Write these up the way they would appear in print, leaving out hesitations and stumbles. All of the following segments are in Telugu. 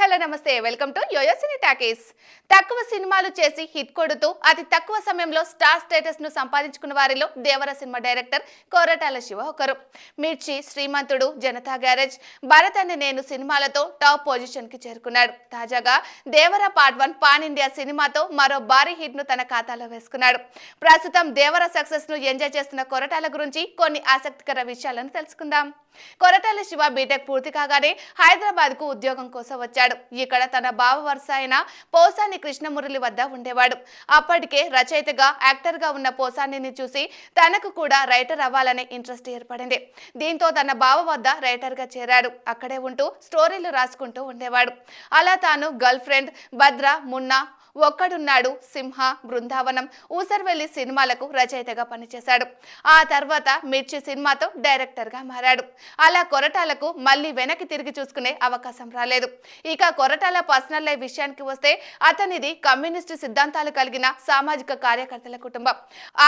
హలో నమస్తే welcome to Yoyo Cine Talkies. తక్కువ సినిమాలు చేసి హిట్ కొడుతూ అతి తక్కువ సమయంలో స్టార్ స్టేటస్ ను సంపాదించుకున్న వారిలో దేవర సినిమా డైరెక్టర్ కొరటాల శివ ఒకరు. మిర్చి, శ్రీమంతుడు, జనతా గ్యారేజ్, భరత్ అనే నేను సినిమాలతో టాప్ పొజిషన్ కి చేరుకున్నాడు. తాజాగా దేవర పార్ట్ 1 పాన్ ఇండియా సినిమాతో మరో భారీ హిట్ ను తన ఖాతాలో వేసుకున్నాడు. ప్రస్తుతం దేవర సక్సెస్ ను ఎంజాయ్ చేస్తున్న కొరటాల గురించి కొన్ని ఆసక్తికర విషయాలను తెలుసుకుందాం. కొరటాల శివ బీటెక్ పూర్తి కాగానే హైదరాబాద్ కు ఉద్యోగం కోసం వచ్చాడు. ఇక్కడ తన బావ వరుస అయిన పోసాని కృష్ణమురళి వద్ద ఉండేవాడు. అప్పటికే రచయితగా, యాక్టర్ గా ఉన్న పోసానిని చూసి తనకు కూడా రైటర్ అవ్వాలనే ఇంట్రెస్ట్ ఏర్పడింది. దీంతో తన బావ వద్ద రైటర్ గా చేరాడు. అక్కడే ఉంటూ స్టోరీలు రాసుకుంటూ ఉండేవాడు. అలా తాను గర్ల్ ఫ్రెండ్, భద్ర, మున్నా, ఒక్కడున్నాడు, సింహ, బృందావనం, ఊసర్వెల్లి సినిమాలకు రచయితగా పనిచేశాడు. ఆ తర్వాత మిర్చి సినిమాతో డైరెక్టర్ గా మారాడు. అలా కొరటాలకు మళ్ళీ వెనక్కి తిరిగి చూసుకునే అవకాశం రాలేదు. ఇక కొరటాల పర్సనల్ లైఫ్ విషయానికి వస్తే అతనిది కమ్యూనిస్టు సిద్ధాంతాలు కలిగిన సామాజిక కార్యకర్తల కుటుంబం.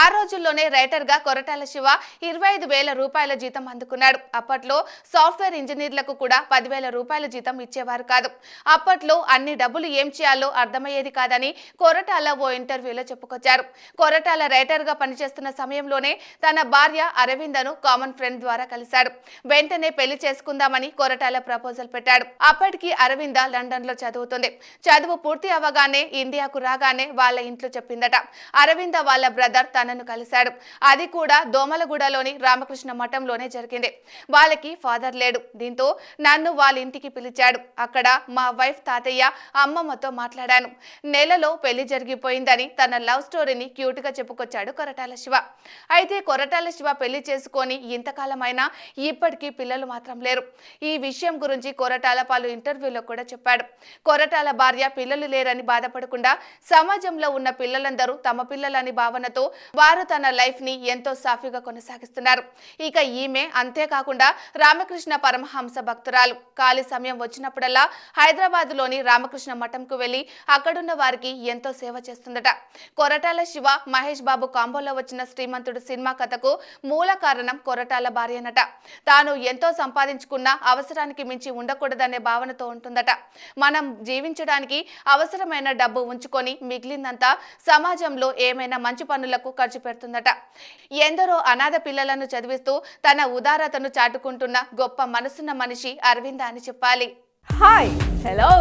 ఆ రోజుల్లోనే రైటర్ గా కొరటాల శివ 25,000 రూపాయల జీతం అందుకున్నాడు. అప్పట్లో సాఫ్ట్వేర్ ఇంజనీర్లకు కూడా 10,000 రూపాయల జీతం ఇచ్చేవారు కాదు. అప్పట్లో అన్ని డబ్బులు ఏం చేయాలో అర్థమయ్యేది కాదని కొరటాల ఓ ఇంటర్వ్యూలో చెప్పుకొచ్చారు. కొరటాల రైటర్ గా పనిచేస్తున్న సమయంలోనే తన భార్య అరవిందను కామన్ ఫ్రెండ్ ద్వారా కలిశాడు. వెంటనే పెళ్లి చేసుకుందామని కొరటాల ప్రపోజల్ పెట్టాడు. అప్పటికి అరవింద లండన్ లో చదువుతుంది. చదువు పూర్తి అవ్వగానే ఇండియాకు రాగానే వాళ్ళ ఇంట్లో చెప్పిందట. అరవింద వాళ్ళ బ్రదర్ తనను కలిశాడు. అది కూడా దోమలగూడలోని రామకృష్ణ మఠంలోనే జరిగింది. వాళ్ళకి ఫాదర్ లేడు. దీంతో నన్ను వాళ్ళ ఇంటికి పిలిచాడు. అక్కడ మా వైఫ్, తాతయ్య, అమ్మమ్మతో మాట్లాడాను. నెలలో పెళ్లి జరిగిపోయిందని తన లవ్ స్టోరీని క్యూట్ గా చెప్పుకొచ్చాడు కొరటాల శివ. అయితే కొరటాల శివ పెళ్లి చేసుకొని ఇంతకాలమైనా ఇప్పటికీ పిల్లలు మాత్రం లేరు. ఈ విషయం గురించి కొరటాల పలు ఇంటర్వ్యూలో కూడా చెప్పాడు. కొరటాల భార్య పిల్లలు లేరని బాధపడకుండా సమాజంలో ఉన్న పిల్లలందరూ తమ పిల్లలని భావనతో వారు తన లైఫ్ ని ఎంతో సాఫీగా కొనసాగిస్తున్నారు. ఇక ఈమె అంతేకాకుండా రామకృష్ణ పరమహంస భక్తురాలు. ఖాళీ సమయం వచ్చినప్పుడల్లా హైదరాబాద్ లోని రామకృష్ణ మఠంకు వెళ్లి అక్కడున్న వారికి ఎంతో సేవ చేస్తుందట. కొరటాల శివ, మహేష్ బాబు కాంబోలో వచ్చిన శ్రీమంతుడు సినిమా కథకు మూల కారణం కొరటాల భార్యనట. తాను ఎంతో సంపాదించుకున్న అవసరానికి మించి ఉండకూడదనే భావనతో ఉంటుందట. మనం జీవించడానికి అవసరమైన డబ్బు ఉంచుకొని మిగిలినంతా సమాజంలో ఏమైనా మంచి పనులకు ఖర్చు పెడుతుందట. ఎందరో అనాథ పిల్లలను చదివిస్తూ తన ఉదారతను చాటుకుంటున్న గొప్ప మనసున్న మనిషి అరవింద అని చెప్పాలి. Hi, hello.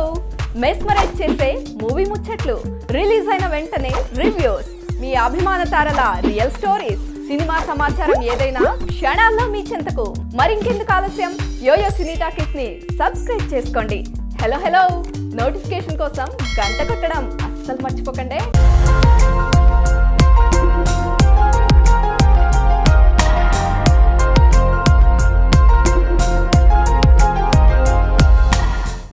మెస్మరైజ్ చేసే మూవీ ముచ్చట్లు, రిలీజ్ అయిన వెంటనే రివ్యూస్, మీ అభిమాన తారల రియల్ స్టోరీస్, సినిమా సమాచారం ఏదైనా క్షణాల్లో మీ చెంతకు. మరింకెందుకు ఆలస్యం, యోయో సినీ టాకీస్ ని సబ్స్క్రైబ్ చేసుకోండి. హలో హలో నోటిఫికేషన్ కోసం గంట కొట్టడం అస్సలు మర్చిపోకండి.